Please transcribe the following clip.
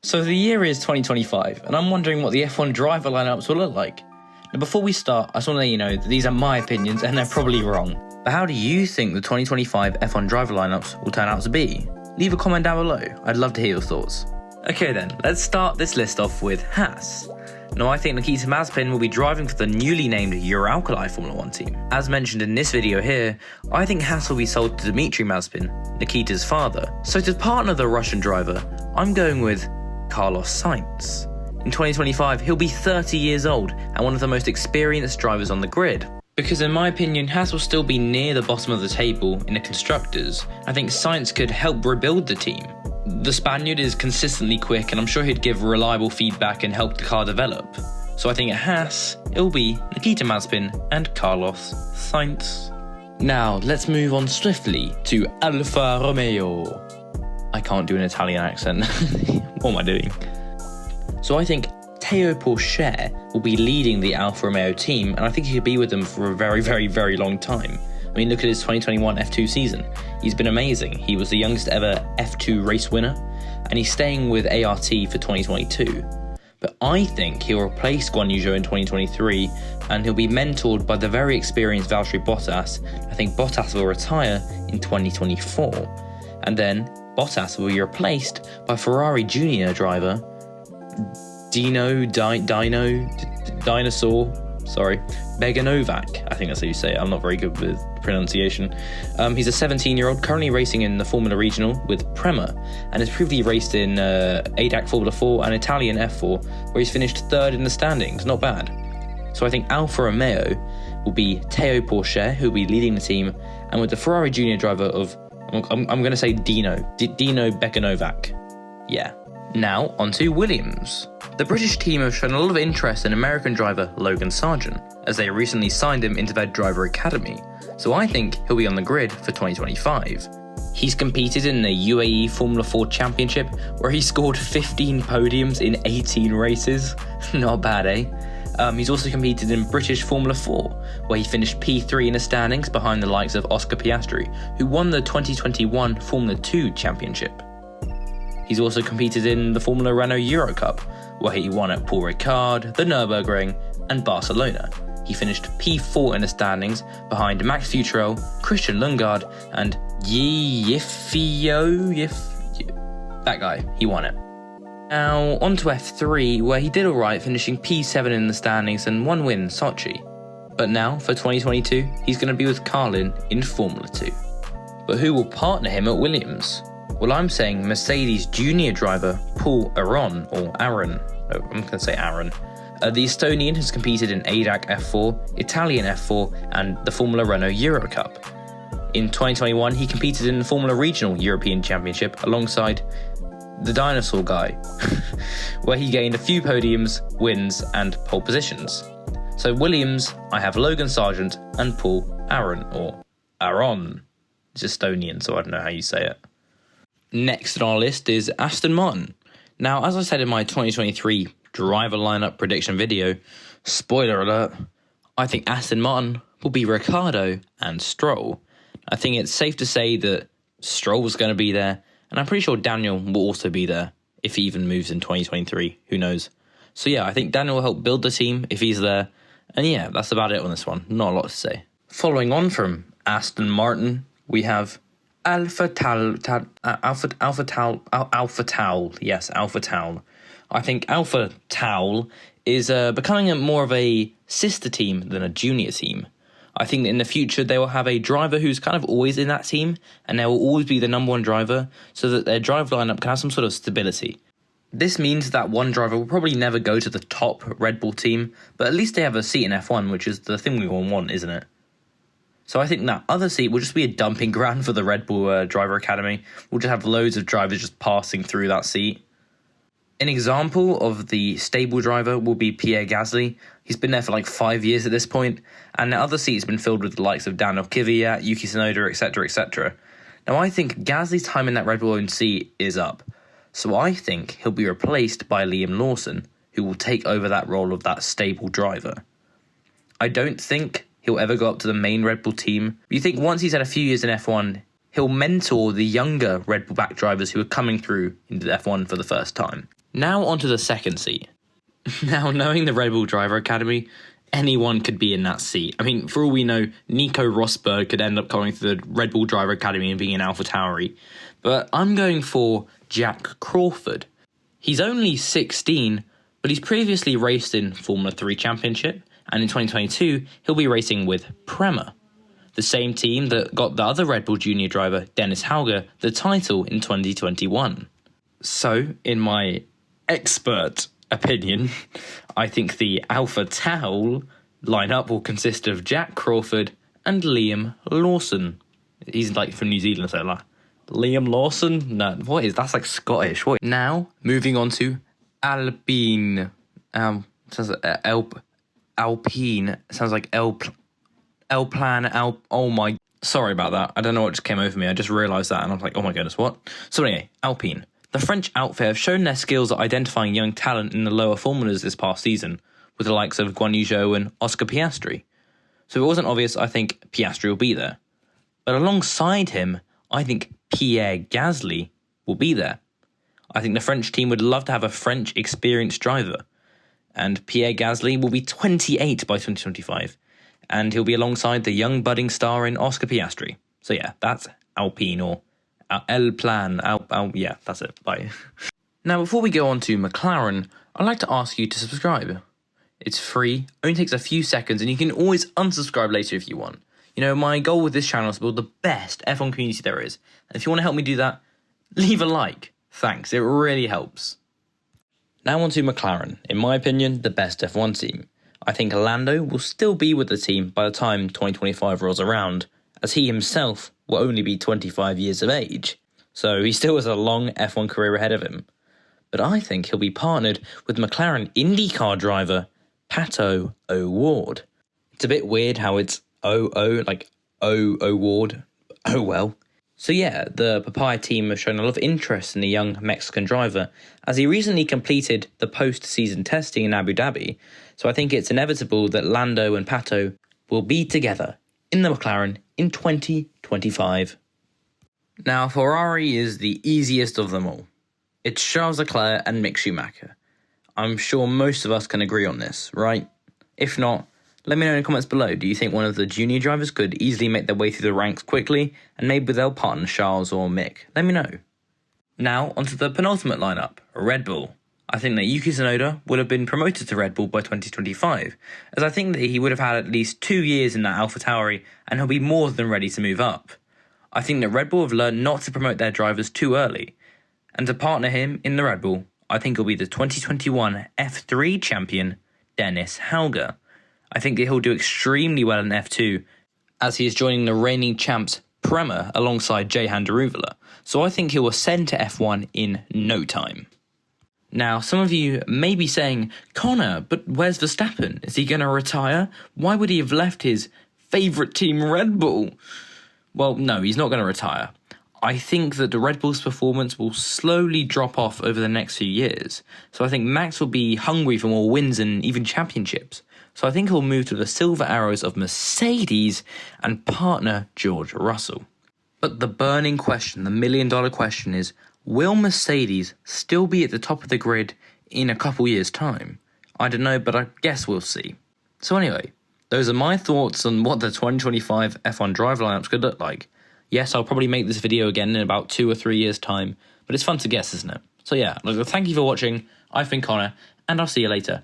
So the year is 2025, and I'm wondering what the F1 driver lineups will look like. Now before we start, I just want to let you know that these are my opinions and they're probably wrong. But how do you think the 2025 F1 driver lineups will turn out to be? Leave a comment down below, I'd love to hear your thoughts. Okay then, let's start this list off with Haas. Now I think Nikita Mazepin will be driving for the newly named Uralkali Formula 1 team. As mentioned in this video here, I think Haas will be sold to Dmitry Mazepin, Nikita's father. So to partner the Russian driver, I'm going with Carlos Sainz. In 2025, he'll be 30 years old and one of the most experienced drivers on the grid. Because in my opinion, Haas will still be near the bottom of the table in the Constructors. I think Sainz could help rebuild the team. The Spaniard is consistently quick and I'm sure he'd give reliable feedback and help the car develop. So I think at Haas, it'll be Nikita Mazepin and Carlos Sainz. Now, let's move on swiftly to Alfa Romeo. I can't do an Italian accent. What am I doing? So I think Théo Pourchaire will be leading the Alfa Romeo team, and I think he could be with them for a very, very, very long time. I mean, look at his 2021 F2 season. He's been amazing. He was the youngest ever F2 race winner, and he's staying with ART for 2022. But I think he'll replace Guan Yu Zhou in 2023, and he'll be mentored by the very experienced Valtteri Bottas. I think Bottas will retire in 2024. And then Bottas will be replaced by Ferrari Junior driver Beganovac. I think that's how you say it. I'm not very good with pronunciation. He's a 17-year-old currently racing in the Formula Regional with Prema and has previously raced in ADAC Formula 4 and Italian F4, where he's finished third in the standings. Not bad. So I think Alfa Romeo will be Théo Pourchaire, who will be leading the team, and with the Ferrari Junior driver of, I'm going to say Dino Beganovac. Yeah. Now, onto Williams. The British team have shown a lot of interest in American driver Logan Sargent, as they recently signed him into their driver academy, so I think he'll be on the grid for 2025. He's competed in the UAE Formula 4 Championship, where he scored 15 podiums in 18 races. Not bad, eh? He's also competed in British Formula 4, where he finished P3 in the standings behind the likes of Oscar Piastri, who won the 2021 Formula 2 Championship. He's also competed in the Formula Renault Euro Cup, where he won at Paul Ricard, the Nürburgring, and Barcelona. He finished P4 in the standings behind Max Futrell, Christian Lundgaard, and that guy. He won it. Now, on to F3, where he did alright, finishing P7 in the standings and one win in Sochi. But now, for 2022, he's going to be with Carlin in Formula 2. But who will partner him at Williams? Well, I'm saying Mercedes junior driver Paul Aron, or Aaron. Oh, I'm going to say Aaron. The Estonian has competed in ADAC F4, Italian F4, and the Formula Renault Euro Cup. In 2021, he competed in the Formula Regional European Championship alongside the dinosaur guy, where he gained a few podiums, wins, and pole positions. So Williams, I have Logan Sargent and Paul Aaron, or Aron. It's Estonian, so I don't know how you say it. Next on our list is Aston Martin. Now, as I said in my 2023 driver lineup prediction video, spoiler alert, I think Aston Martin will be Ricciardo and Stroll. I think it's safe to say that Stroll's going to be there, and I'm pretty sure Daniel will also be there if he even moves in 2023. Who knows? So yeah, I think Daniel will help build the team if he's there. And yeah, that's about it on this one. Not a lot to say. Following on from Aston Martin, we have Alfa Tauri. Yes, Alfa Tauri. I think Alfa Tauri is becoming more of a sister team than a junior team. I think that in the future they will have a driver who's kind of always in that team, and they will always be the number one driver, so that their drive lineup can have some sort of stability. This means that one driver will probably never go to the top Red Bull team, but at least they have a seat in F1, which is the thing we all want, isn't it? So I think that other seat will just be a dumping ground for the Red Bull Driver Academy. We'll just have loads of drivers just passing through that seat. An example of the stable driver will be Pierre Gasly. He's been there for like 5 years at this point, and the other seat has been filled with the likes of Daniel Kvyat, Yuki Tsunoda, etc., etc. Now I think Gasly's time in that Red Bull owned seat is up, so I think he'll be replaced by Liam Lawson, who will take over that role of that stable driver. I don't think he'll ever go up to the main Red Bull team. But you think once he's had a few years in F1, he'll mentor the younger Red Bull back drivers who are coming through into F1 for the first time. Now onto the second seat. Now, knowing the Red Bull Driver Academy, anyone could be in that seat. I mean, for all we know, Nico Rosberg could end up going to the Red Bull Driver Academy and being in AlphaTauri. But I'm going for Jack Crawford. He's only 16, but he's previously raced in Formula 3 Championship, and in 2022, he'll be racing with Prema, the same team that got the other Red Bull Junior driver, Dennis Hauger, the title in 2021. So, in my expert opinion, I think the AlphaTauri lineup will consist of Jack Crawford and Liam Lawson. He's like from New Zealand, so like Liam Lawson? No, what is that's like Scottish. What? Now, moving on to Alpine. Sounds like Alpine. Sounds like oh my. Sorry about that. I don't know what just came over me. I just realised that and I was like, oh my goodness, what? So anyway, Alpine. The French outfit have shown their skills at identifying young talent in the lower formulas this past season, with the likes of Guan Yu Zhou and Oscar Piastri. So if it wasn't obvious, I think Piastri will be there. But alongside him, I think Pierre Gasly will be there. I think the French team would love to have a French experienced driver. And Pierre Gasly will be 28 by 2025. And he'll be alongside the young budding star in Oscar Piastri. So yeah, that's Alpine or El Plan. Yeah, that's it. Bye. Now, before we go on to McLaren, I'd like to ask you to subscribe. It's free, only takes a few seconds, and you can always unsubscribe later if you want. You know, my goal with this channel is to build the best F1 community there is. And if you want to help me do that, leave a like. Thanks, it really helps. Now on to McLaren. In my opinion, the best F1 team. I think Lando will still be with the team by the time 2025 rolls around, as he himself will only be 25 years of age. So he still has a long F1 career ahead of him. But I think he'll be partnered with McLaren IndyCar driver Pato O'Ward. It's a bit weird how it's O-O, like O'Ward. Oh well. So yeah, the Papaya team have shown a lot of interest in the young Mexican driver, as he recently completed the post-season testing in Abu Dhabi. So I think it's inevitable that Lando and Pato will be together in the McLaren in 2025. Now, Ferrari is the easiest of them all. It's Charles Leclerc and Mick Schumacher. I'm sure most of us can agree on this, right? If not, let me know in the comments below. Do you think one of the junior drivers could easily make their way through the ranks quickly, and maybe they'll partner Charles or Mick? Let me know. Now, onto the penultimate lineup, Red Bull. I think that Yuki Tsunoda would have been promoted to Red Bull by 2025, as I think that he would have had at least 2 years in that AlphaTauri, and he'll be more than ready to move up. I think that Red Bull have learned not to promote their drivers too early, and to partner him in the Red Bull, I think it'll be the 2021 F3 champion, Dennis Hauger. I think that he'll do extremely well in F2, as he is joining the reigning champs Prema alongside Jehan Daruvula, so I think he'll ascend to F1 in no time. Now, some of you may be saying, Connor, but where's Verstappen? Is he going to retire? Why would he have left his favourite team Red Bull? Well, no, he's not going to retire. I think that the Red Bull's performance will slowly drop off over the next few years. So I think Max will be hungry for more wins and even championships. So I think he'll move to the Silver Arrows of Mercedes and partner George Russell. But the burning question, the $1 million question is, will Mercedes still be at the top of the grid in a couple years' time? I don't know, but I guess we'll see. So anyway, those are my thoughts on what the 2025 F1 driver lineups could look like. Yes, I'll probably make this video again in about 2 or 3 years' time, but it's fun to guess, isn't it? So yeah, thank you for watching. I've been Connor, and I'll see you later.